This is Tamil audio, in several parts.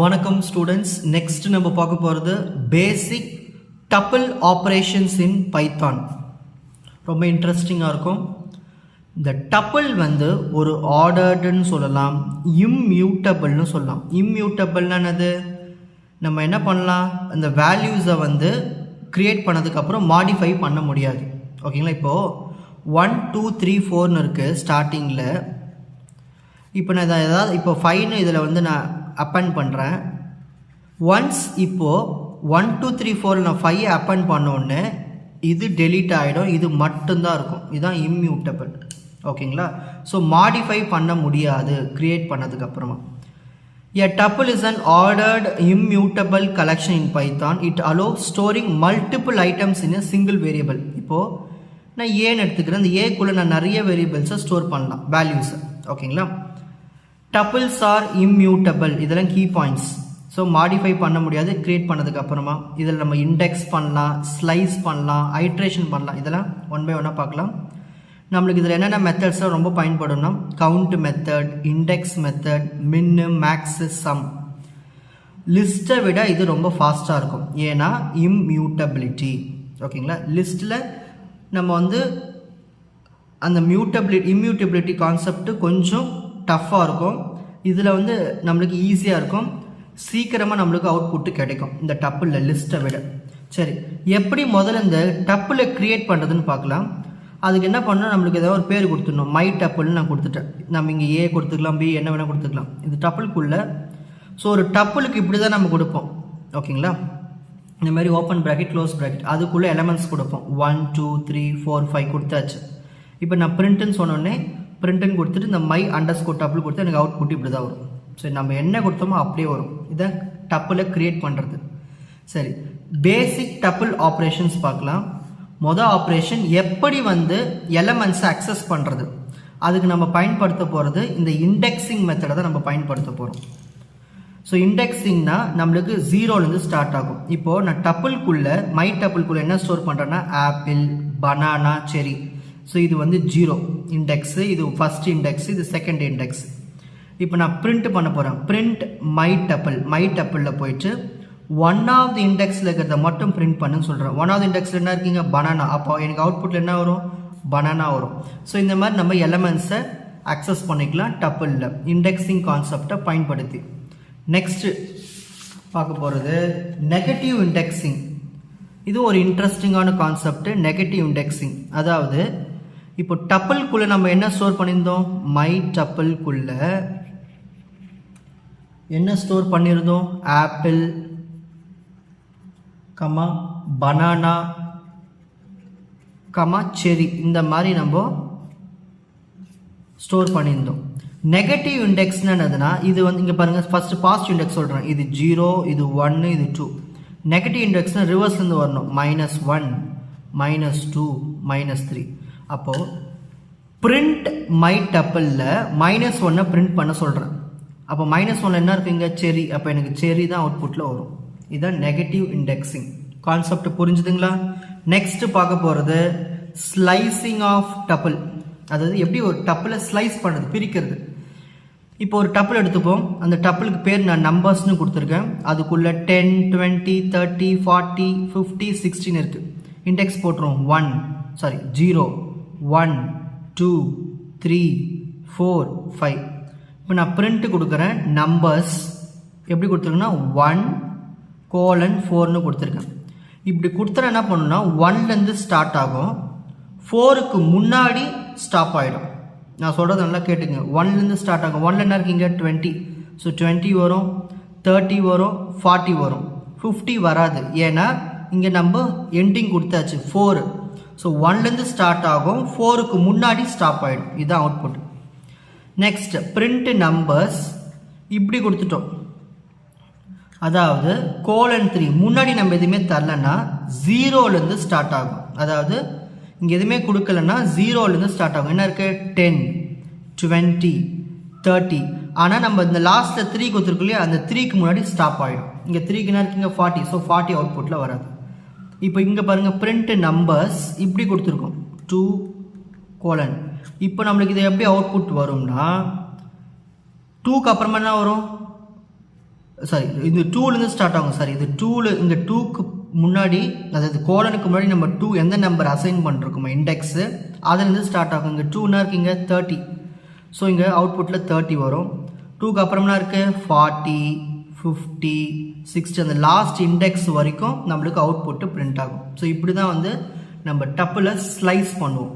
வணக்கம் ஸ்டூடெண்ட்ஸ். நெக்ஸ்ட் நம்ம பார்க்க போகிறது பேசிக் டப்பிள் ஆப்ரேஷன்ஸ் இன் பைத்தான். ரொம்ப இன்ட்ரெஸ்டிங்காக இருக்கும். இந்த டப்பிள் வந்து ஒரு ஆர்டர்டுன்னு சொல்லலாம், இம்மியூட்டபிள்னு சொல்லலாம். இம்மியூட்டபிள்னா என்னது? நம்ம என்ன பண்ணலாம், அந்த வேல்யூஸை வந்து க்ரியேட் பண்ணதுக்கப்புறம் மாடிஃபை பண்ண முடியாது. ஓகேங்களா? இப்போது 1 2 3 4ன்னு இருக்குது ஸ்டார்டிங்கில். இப்போ நான் இதை ஏதாவது இப்போ 5ன்னு இதில் வந்து நான் அப்பன் பண்ணுறேன். ஒன்ஸ் இப்போது 1 2 3 4 நான் 5 அப்பன் பண்ணோடனே இது டெலீட் ஆகிடும். இது மட்டும்தான் இருக்கும். இதுதான் இம்மியூட்டபிள். ஓகேங்களா? ஸோ மாடிஃபை பண்ண முடியாது க்ரியேட் பண்ணதுக்கப்புறமா. A tuple is an ordered immutable collection in Python. It allows storing multiple items in a single variable. இப்போது நான் ஏன்னு எடுத்துக்கிறேன். இந்த ஏக்குள்ளே நான் நிறைய வேரியபிள்ஸை ஸ்டோர் பண்ணலாம், வேல்யூஸை. ஓகேங்களா? Tuples are immutable. இதெல்லாம் கீ பாயிண்ட்ஸ். ஸோ மாடிஃபை பண்ண முடியாது க்ரியேட் பண்ணதுக்கப்புறமா. இதில் நம்ம இண்டெக்ஸ் பண்ணலாம், ஸ்லைஸ் பண்ணலாம், ஐட்ரேஷன் பண்ணலாம். இதெல்லாம் ஒன் பை ஒன்னாக பார்க்கலாம். நம்மளுக்கு இதில் என்னென்ன மெத்தட்ஸாக ரொம்ப பயன்படும்னா கவுண்ட் மெத்தட், இண்டெக்ஸ் மெத்தட், மின்னு, மேக்ஸு, சம். லிஸ்ட்டை விட இது ரொம்ப ஃபாஸ்ட்டாக இருக்கும். ஏன்னா இம்மியூட்டபிலிட்டி. ஓகேங்களா? லிஸ்ட்டில் நம்ம வந்து அந்த இம்மியூட்டபிலிட்டி கான்செப்ட் கொஞ்சம் டஃப்பாக இருக்கும். இதில் வந்து நம்மளுக்கு ஈஸியாக இருக்கும், சீக்கிரமாக நம்மளுக்கு அவுட்புட்டு கிடைக்கும் இந்த டப்பிளில் லிஸ்ட்டை விட. சரி, எப்படி முதல்ல இந்த டப்பிளை க்ரியேட் பண்ணுறதுன்னு பார்க்கலாம். அதுக்கு என்ன பண்ணால் நம்மளுக்கு ஏதாவது ஒரு பேர் கொடுத்துடணும். மை டப்பிள்னு நான் கொடுத்துட்டேன். நம்ம இங்கே ஏ கொடுத்துக்கலாம், பி என்ன வேணால் கொடுத்துக்கலாம். இது டப்பிளுக்குள்ளே. ஸோ ஒரு டப்பிளுக்கு இப்படி தான் நம்ம கொடுப்போம். ஓகேங்களா? இந்த மாதிரி ஓப்பன் ப்ராக்கெட், க்ளோஸ் ப்ராக்கெட், அதுக்குள்ளே எலமெண்ட்ஸ் கொடுப்போம். 1 2 3 4 5 கொடுத்தாச்சு. இப்போ நான் பிரிண்ட்டுன்னு சொன்னோடனே பிரிண்ட்டுன்னு கொடுத்துட்டு இந்த மை அண்டர்ஸ்கோர் டப்பிள் கொடுத்து எனக்கு அவுட்புட் இப்படி தான் வரும். சரி, நம்ம என்ன கொடுத்தோமோ அப்படியே வரும். இதான் டப்பிளை க்ரியேட் பண்ணுறது. சரி, பேசிக் டப்பிள் ஆப்ரேஷன்ஸ் பார்க்கலாம். மொதல் ஆப்ரேஷன் எப்படி வந்து எலமெண்ட்ஸை அக்சஸ் பண்ணுறது. அதுக்கு நம்ம பயன்படுத்த போகிறது இந்த இண்டெக்ஸிங் மெத்தடை தான் நம்ம பயன்படுத்த போகிறோம். ஸோ இண்டெக்ஸிங்னா நம்மளுக்கு 0லேருந்து ஸ்டார்ட் ஆகும். இப்போது நான் டப்பிள்குள்ளே மை டப்பிள்குள்ளே என்ன ஸ்டோர் பண்ணுறேன்னா ஆப்பிள், பனானா, செரி. ஸோ இது வந்து 0 இண்டெக்ஸு, இது ஃபஸ்ட் இண்டெக்ஸ், இது செகண்ட் இண்டெக்ஸ். இப்போ நான் பிரிண்ட் பண்ண போகிறேன். பிரிண்ட் மை டப்பிளில் போயிட்டு 1வது இண்டெக்ஸில் இருக்கிறத மட்டும் பிரிண்ட் பண்ணுன்னு சொல்கிறேன். 1வது இண்டெக்ஸில் என்ன இருக்கீங்க? பனானா. அப்போ எனக்கு அவுட்புட்டில் என்ன வரும்? பனானா வரும். ஸோ இந்த மாதிரி நம்ம எலமெண்ட்ஸை அக்சஸ் பண்ணிக்கலாம் டப்பிளில், இண்டெக்ஸிங் கான்செப்டை பயன்படுத்தி. நெக்ஸ்ட்டு பார்க்க போகிறது நெகட்டிவ் இண்டெக்ஸிங். இது ஒரு இன்ட்ரெஸ்டிங்கான கான்செப்ட், நெகட்டிவ் இண்டெக்ஸிங். அதாவது இப்போ டப்பிள்குள்ளே நம்ம என்ன ஸ்டோர் பண்ணியிருந்தோம்? மை டப்பிள்குள்ளே என்ன ஸ்டோர் பண்ணியிருந்தோம்? ஆப்பிள், கமா பனானா, கமா செரி. இந்த மாதிரி நம்ம ஸ்டோர் பண்ணியிருந்தோம். நெகட்டிவ் இண்டெக்ஸ்னா என்னதுன்னா, இது வந்து இங்கே பாருங்கள், ஃபஸ்ட்டு பாசிட்டிவ் இண்டெக்ஸ் சொல்கிறேன். இது 0, இது 1, இது 2. நெகட்டிவ் இண்டெக்ஸ்னால் ரிவர்ஸ்லேருந்து வரணும். -1, -2, -3. அப்போது பிரிண்ட் மை டப்பிளில் -1 பிரிண்ட் பண்ண சொல்கிறேன். அப்போ -1 என்ன இருக்குங்க? செரி. அப்போ எனக்கு செரி தான் அவுட்புட்டில் வரும். இதுதான் நெகட்டிவ் இண்டெக்ஸிங் கான்செப்ட். புரிஞ்சுதுங்களா? நெக்ஸ்ட் பார்க்க போகிறது ஸ்லைசிங் ஆஃப் டப்பிள். அதாவது எப்படி ஒரு டப்பிளை ஸ்லைஸ் பண்ணுறது, பிரிக்கிறது. இப்போ ஒரு டப்பிள் எடுத்துப்போம். அந்த டப்பிளுக்கு பேர் நான் நம்பர்ஸ்னு கொடுத்துருக்கேன். அதுக்குள்ளே 10 20 30 40 50 16 இருக்குது. இண்டெக்ஸ் போட்டுரும். 0 1 2 3 4 5. இப்போ நான் பிரிண்ட் கொடுக்குறேன். நம்பர்ஸ் எப்படி கொடுத்துருக்கேன்னா 1:4ன்னு கொடுத்துருக்கேன். இப்படி கொடுத்துற என்ன பண்ணுன்னா 1லேருந்து ஸ்டார்ட் ஆகும், 4க்கு முன்னாடி ஸ்டாப் ஆகிடும். நான் சொல்கிறது நல்லா கேட்டுங்க. 1லேருந்து ஸ்டார்ட் ஆகும். 1ல் என்ன இருக்கீங்க? 20. ஸோ 20 வரும், 30 வரும், 40 வரும், 50 வராது. ஏன்னா இங்கே நம்ம எண்டிங் கொடுத்தாச்சு 4. ஸோ 1லேருந்து ஸ்டார்ட் ஆகும், 4க்கு முன்னாடி ஸ்டாப் ஆகிடும். இதுதான் அவுட்புட். நெக்ஸ்ட் பிரிண்ட் நம்பர்ஸ் இப்படி கொடுத்துட்டோம். அதாவது 3 முன்னாடி நம்ம எதுவுமே தரலன்னா 0லேருந்து ஸ்டார்ட் ஆகும். அதாவது இங்கே எதுவுமே கொடுக்கலன்னா 0லேருந்து ஸ்டார்ட் ஆகும். என்ன இருக்குது? 10 20 30. ஆனால் நம்ம இந்த லாஸ்ட்டில் 3 கொடுத்துருக்கோம் இல்லையா, அந்த 3க்கு முன்னாடி ஸ்டாப் ஆகிடும். இங்கே 3க்கு என்ன இருக்குங்க? 40. ஸோ 40 அவுட்புட்டில் வராது. இப்போ இங்கே பாருங்கள், பிரிண்ட் நம்பர்ஸ் இப்படி கொடுத்துருக்கோம் 2:. இப்போ நம்மளுக்கு இது எப்படி அவுட்புட் வரும்னா 2க்கு அப்புறமா என்ன வரும்? சாரி இது 2லேருந்து ஸ்டார்ட் ஆகும். சாரி இது 2ல் இங்கே 2க்கு முன்னாடி அதாவது கோலனுக்கு முன்னாடி நம்ம 2 எந்த நம்பர் அசைன் பண்ணிருக்கோமோ இண்டெக்ஸு அதுலேருந்து ஸ்டார்ட் ஆகும். இங்கே 2னா இருக்குது இங்கே 30. ஸோ இங்கே அவுட்புட்டில் 30 வரும். 2க்கு அப்புறம்னா இருக்குது 40, 50, 60 அந்த லாஸ்ட் இண்டெக்ஸ் வரைக்கும் நம்மளுக்கு அவுட்புட்டு பிரிண்ட் ஆகும். ஸோ இப்படி தான் வந்து நம்ம டப்பில் ஸ்லைஸ் பண்ணுவோம்.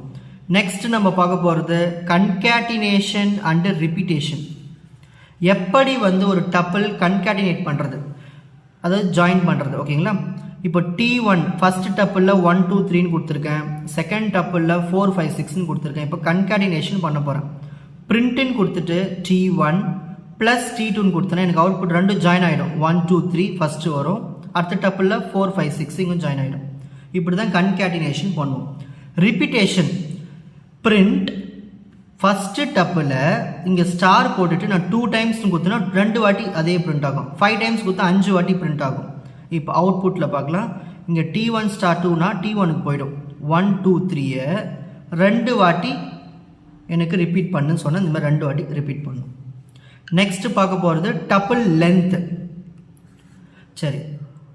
நெக்ஸ்ட் நம்ம பார்க்க போகிறது கன்கேட்டினேஷன் அண்ட் ரிப்பீட்டேஷன். எப்படி வந்து ஒரு டப்பிள் கன்கேட்டினேட் பண்ணுறது, அதாவது ஜாயின் பண்ணுறது. ஓகேங்களா, இப்போ T1 ஃபர்ஸ்ட் டப்பிளில் 1 2 3ன்னு கொடுத்துருக்கேன், செகண்ட் டப்பிளில் 4 5 6ன்னு கொடுத்துருக்கேன். இப்போ கன்கேட்டினேஷன் பண்ண போகிறேன். பிரிண்ட்டுன்னு கொடுத்துட்டு T1 ப்ளஸ் T2ன்னு கொடுத்தேன்னா எனக்கு அவுட்புட் ரெண்டும் ஜாயின் ஆகிடும். 1 2 3 ஃபஸ்ட்டு வரும், அடுத்த டப்பிளில் 4 5 6 இங்கே ஜாயின் ஆகிடும். இப்படி தான் கன்கேட்டினேஷன் பண்ணுவோம். ரிப்பீட்டேஷன், பிரிண்ட் ஃபஸ்ட்டு டப்பில் இங்கே ஸ்டார் போட்டுட்டு நான் 2 டைம்ஸ்னு கொடுத்தேன்னா 2 வாட்டி அதே பிரிண்ட் ஆகும். 5 டைம்ஸ் கொடுத்தா 5 வாட்டி பிரிண்ட் ஆகும். இப்போ அவுட்புட்டில் பார்க்கலாம். இங்கே T1 ஸ்டார் 2னா T1க்கு போயிடும். 1 2 3 2 வாட்டி எனக்கு ரிப்பீட் பண்ணுன்னு சொன்னால் இந்த மாதிரி 2 வாட்டி ரிப்பீட் பண்ணும். நெக்ஸ்ட்டு பார்க்க போகிறது டப்பிள் லென்த். சரி,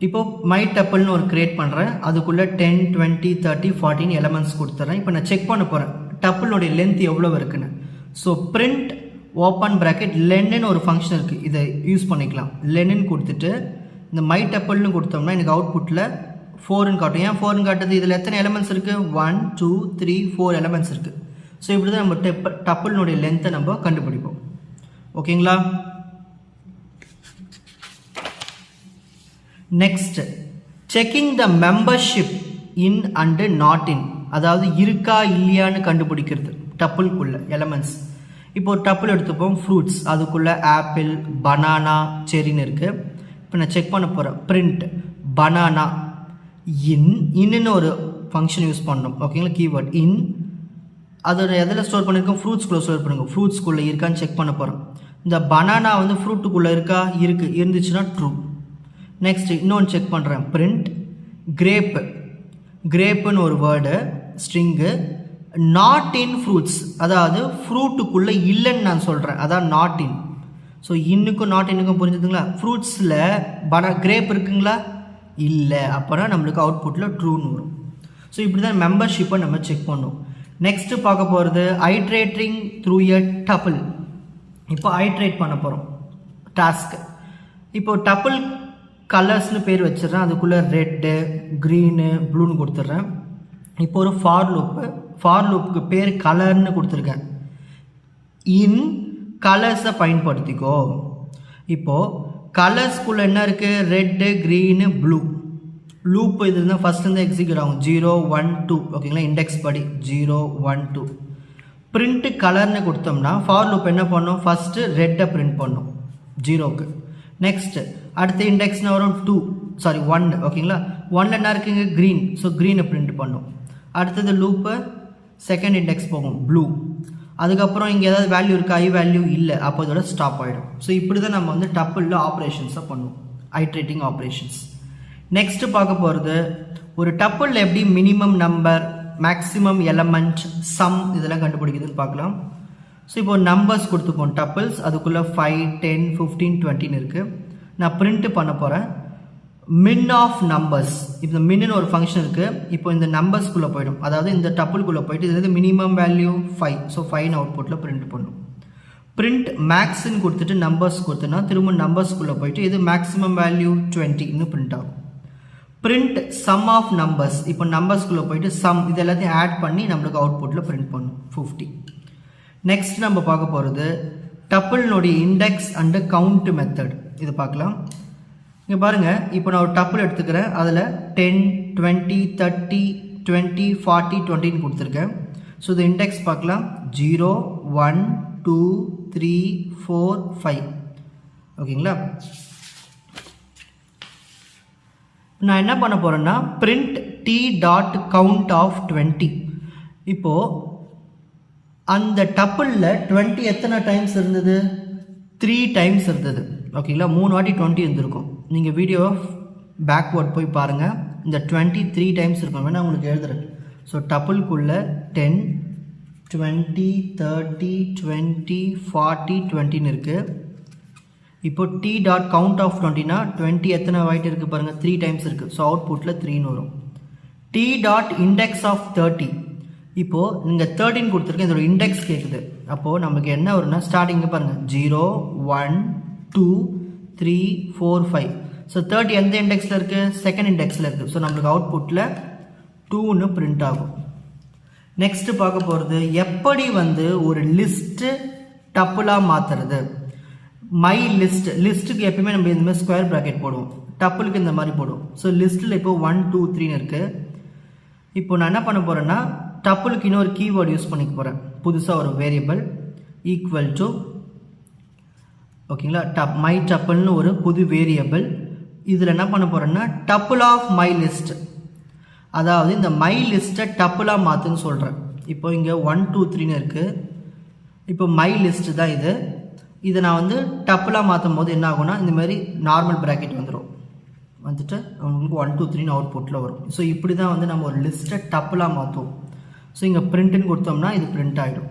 இப்போது மை டப்பிள்னு ஒரு க்ரியேட் பண்ணுறேன். அதுக்குள்ளே 10 20 30 40 எலமெண்ட்ஸ் கொடுத்துட்றேன். இப்போ நான் செக் பண்ண போகிறேன் டப்பிளுடைய லென்த் எவ்வளோ இருக்குன்னு. ஸோ பிரிண்ட் ஓப்பன் ப்ராக்கெட் லென்னு ஒரு ஃபங்க்ஷன் இருக்குது, இதை யூஸ் பண்ணிக்கலாம். லென்னு கொடுத்துட்டு இந்த மை டப்பிள்னு கொடுத்தோம்னா எனக்கு அவுட்புட்டில் 4ன்னு காட்டும். ஏன் 4ன்னு காட்டுது, இதில் எத்தனை எலமெண்ட்ஸ் இருக்குது, 1 2 3 4 எலமெண்ட்ஸ் இருக்குது. ஸோ இப்படி தான் நம்ம டப்பிளுடைய லென்த்தை நம்ம கண்டுபிடிப்போம். ஓகேங்களா. Next checking the membership in and not in, அதாவது இருக்கா இல்லையான்னு கண்டுபிடிக்கிறது டப்பிள்குள்ள எலமெண்ட்ஸ். இப்போ ஒரு டப்பிள் எடுத்துப்போம், ஃப்ரூட்ஸ், அதுக்குள்ளே ஆப்பிள் பனானா செரின்னு இருக்குது. இப்போ நான் செக் பண்ண போகிறேன். பிரிண்ட் பனானா இன்னுன்னு ஒரு ஃபங்க்ஷன் யூஸ் பண்ணணும். ஓகேங்களா, கீவேர்ட் இன், அதோட எதில் ஸ்டோர் பண்ணியிருக்கோம், ஃப்ரூட்ஸ்குள்ளே ஸ்டோர் பண்ணுங்க. ஃப்ரூட்ஸ்குள்ளே இருக்கான்னு செக் பண்ண போகிறோம். இந்த பனானா வந்து ஃப்ரூட்டுக்குள்ளே இருக்கா, இருக்குது, இருந்துச்சுன்னா ட்ரூ. நெக்ஸ்ட் இன்னொன்று செக் பண்ணுறேன். பிரிண்ட் கிரேப்பு, கிரேப்புன்னு ஒரு word string, not in fruits, அதாவது ஃப்ரூட்டுக்குள்ளே இல்லைன்னு நான் சொல்கிறேன், அதான் நாட் இன். ஸோ இன்னுக்கும் நாட் இன்னுக்கும் புரிஞ்சுதுங்களா. ஃப்ரூட்ஸில் கிரேப் இருக்குங்களா, இல்லை, அப்போனா நம்மளுக்கு அவுட்புட்டில் ட்ரூன்னு வரும். ஸோ இப்படி தான் மெம்பர்ஷிப்பை நம்ம செக் பண்ணுவோம். நெக்ஸ்ட்டு பார்க்க போகிறது ஐட்ரேட்டிங் த்ரூ எ டப்பிள். இப்போ ஐட்ரேட் பண்ண போகிறோம் டாஸ்க்கு. இப்போ டப்பிள் கலர்ஸ்னு பேர் வச்சிடுறேன், அதுக்குள்ளே ரெட்டு க்ரீனு ப்ளூன்னு கொடுத்துட்றேன். இப்போ ஒரு ஃபார் லூப்புக்கு பேர் கலர்னு கொடுத்துருக்கேன். இன் கலர்ஸை பயன்படுத்திக்கோ. இப்போது கலர்ஸ்குள்ளே என்ன இருக்குது, ரெட்டு க்ரீனு ப்ளூ. லூப் இது தான் ஃபஸ்ட்லேருந்து எக்ஸிக்யூட் ஆகும். 0 1 2 ஓகேங்களா, இண்டெக்ஸ் படி 0 1 2. பிரிண்ட்டு கலர்னு கொடுத்தோம்னா ஃபார் லூப் என்ன பண்ணோம், ஃபஸ்ட்டு ரெட்டை பிரிண்ட் பண்ணோம் 0க்கு. நெக்ஸ்ட்டு அடுத்த இண்டெக்ஸ்னால் வரும் 1 ஓகேங்களா. 1ல் என்ன இருக்குங்க, க்ரீன், ஸோ க்ரீனை பிரிண்ட் பண்ணும். அடுத்தது லூப்பு செகண்ட் இண்டெக்ஸ் போகும் ப்ளூ. அதுக்கப்புறம் இங்கே ஏதாவது வேல்யூ இருக்கா, ஐ வேல்யூ இல்லை, அப்போ இதோட ஸ்டாப் ஆகிடும். ஸோ இப்படி தான் நம்ம வந்து டப்பிளில் ஆப்ரேஷன்ஸை பண்ணுவோம், ஐட்ரேட்டிங் ஆப்ரேஷன்ஸ். நெக்ஸ்ட்டு பார்க்க போகிறது ஒரு டப்பிளில் எப்படி minimum number, maximum element, sum இதெல்லாம் கண்டுபிடிக்குதுன்னு பார்க்கலாம். ஸோ இப்போ நம்பர்ஸ் கொடுத்துப்போம் டப்பிள்ஸ், அதுக்குள்ளே 5 10 15 20ன்னு இருக்குது. நான் பிரிண்ட்டு பண்ண போகிறேன் மின் ஆஃப் நம்பர்ஸ். இப்போ மின்னு ஒரு ஃபங்க்ஷன் இருக்குது. இப்போ இந்த நம்பர்ஸ்குள்ளே போய்டும், அதாவது இந்த டப்பிள்குள்ளே போய்ட்டு இது மினிமம் வேல்யூ 5, ஸோ 5 அவுட்புட்டில் பிரிண்ட் பண்ணும். பிரிண்ட் மேக்ஸ்ன்னு கொடுத்துட்டு நம்பர்ஸ் கொடுத்தோன்னா திரும்ப நம்பர்ஸ்குள்ளே போய்ட்டு இது மேக்ஸிமம் வேல்யூ 20 இன்னும் பிரிண்ட் ஆகும். பிரிண்ட் சம் ஆஃப் நம்பர்ஸ், இப்போ நம்பர்ஸ்குள்ளே போய்ட்டு சம் இது எல்லாத்தையும் ஆட் பண்ணி நம்மளுக்கு அவுட்புட்டில் பிரிண்ட் பண்ணும் 50. நெக்ஸ்ட் நம்ம பார்க்க போகிறது டப்பிள்னுடைய இண்டெக்ஸ் அண்டு கவுண்ட் மெத்தட். இது பார்க்கலாம். இங்கே பாருங்கள், இப்போ நான் ஒரு டப்பிள் எடுத்துக்கிறேன், அதில் 10 20 30 20 40 20ன்னு கொடுத்துருக்கேன். ஸோ இது இண்டெக்ஸ் பார்க்கலாம், 0 1 2 3 4 5 ஓகேங்களா. நான் என்ன பண்ண போகிறேன்னா பிரிண்ட் t.count of 20. இப்போது அந்த டப்பிளில் 20 எத்தனை டைம்ஸ் இருந்தது, 3 டைம்ஸ் இருந்தது ஓகேங்களா. 3 வாட்டி 20 இருந்திருக்கும். நீங்கள் வீடியோ பேக்வேர்ட் போய் பாருங்கள், இந்த 23 டைம்ஸ் இருக்கும். வேணா உங்களுக்கு எழுதுறேன். ஸோ டப்பிள்குள்ளே 10 20 30 20 40 20ன்னு இருக்குது. இப்போ டி டாட் கவுண்ட் ஆஃப் 20னா 20 எத்தனை வாய்ட்டு இருக்குது பாருங்கள், 3 டைம்ஸ் இருக்குது. ஸோ அவுட்புட்டில் 3ன்னு வரும். டி டாட் இண்டெக்ஸ் ஆஃப் 30, இப்போது நீங்கள் 13 கொடுத்துருக்கேன், இதோட இண்டெக்ஸ் கேட்குது. அப்போது நமக்கு என்ன வரும்னா ஸ்டார்டிங்கு பாருங்கள் 0 1 2 3 4 5. ஸோ 30 எந்த இண்டெக்ஸில் இருக்குது, செகண்ட் இண்டெக்ஸில் இருக்குது. ஸோ நம்மளுக்கு அவுட்புட்டில் 2ன்னு பிரிண்ட் ஆகும். நெக்ஸ்ட்டு பார்க்க போகிறது எப்படி வந்து ஒரு லிஸ்ட்டு டப்புளாக மாற்றுறது. மை லிஸ்ட்டுக்கு எப்பயுமே நம்ம இந்த மாதிரி ஸ்கொயர் ப்ராக்கெட் போடுவோம், டப்புளுக்கு இந்த மாதிரி போடுவோம். ஸோ லிஸ்ட்டில் இப்போ 1 2 3ன்னு இருக்குது. இப்போ நான் என்ன பண்ண போகிறேன்னா டப்புளுக்கு இன்னொரு கீவேர்டு யூஸ் பண்ணிக்க போகிறேன். புதுசாக ஒரு வேரியபிள் ஈக்குவல் டு, ஓகேங்களா, மை டப்புள்னு ஒரு புது வேரியபிள். இதில் என்ன பண்ண போகிறேன்னா டப்புள் ஆஃப் மை லிஸ்ட், அதாவது இந்த மை லிஸ்ட்டை டப்புளாக மாற்றுன்னு சொல்கிறேன். இப்போ இங்கே 1 2 3ன்னு இருக்குது. இப்போ மை லிஸ்ட்டு தான் இது. இதை நான் வந்து டப்புளாக மாற்றும் போது என்ன ஆகும்னா இந்த மாதிரி நார்மல் ப்ராக்கெட் வந்துடும், வந்துட்டு உங்களுக்கு 1 2 3ன்னு அவுட்புட்டில் வரும். ஸோ இப்படி தான் வந்து நம்ம ஒரு லிஸ்ட்டை டப்புளாக மாற்றுவோம். ஸோ இங்கே பிரிண்ட்டுன்னு கொடுத்தோம்னா இது பிரிண்ட் ஆகிடும்.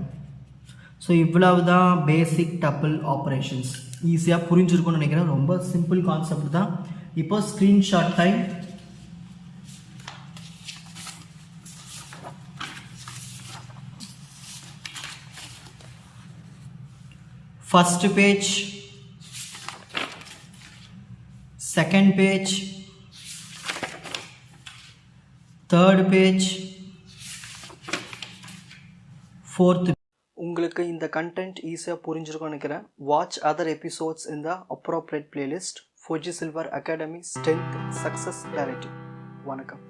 ஸோ இவ்வளவு தான் பேசிக் டப்புள் ஆப்ரேஷன்ஸ். ஈஸியாக புரிஞ்சிருக்கும்னு நினைக்கிறேன். ரொம்ப சிம்பிள் கான்செப்ட் தான். இப்போ screenshot time. First page, second page, third page, fourth. உங்களுக்கு இந்த கண்டென்ட் ஈஸியாக புரிஞ்சிருக்கும்னு நினைக்கிறேன். வாட்ச் அதர் எபிசோட்ஸ் இன் த appropriate playlist. Fauji silver academy strength success directive. வணக்கம்.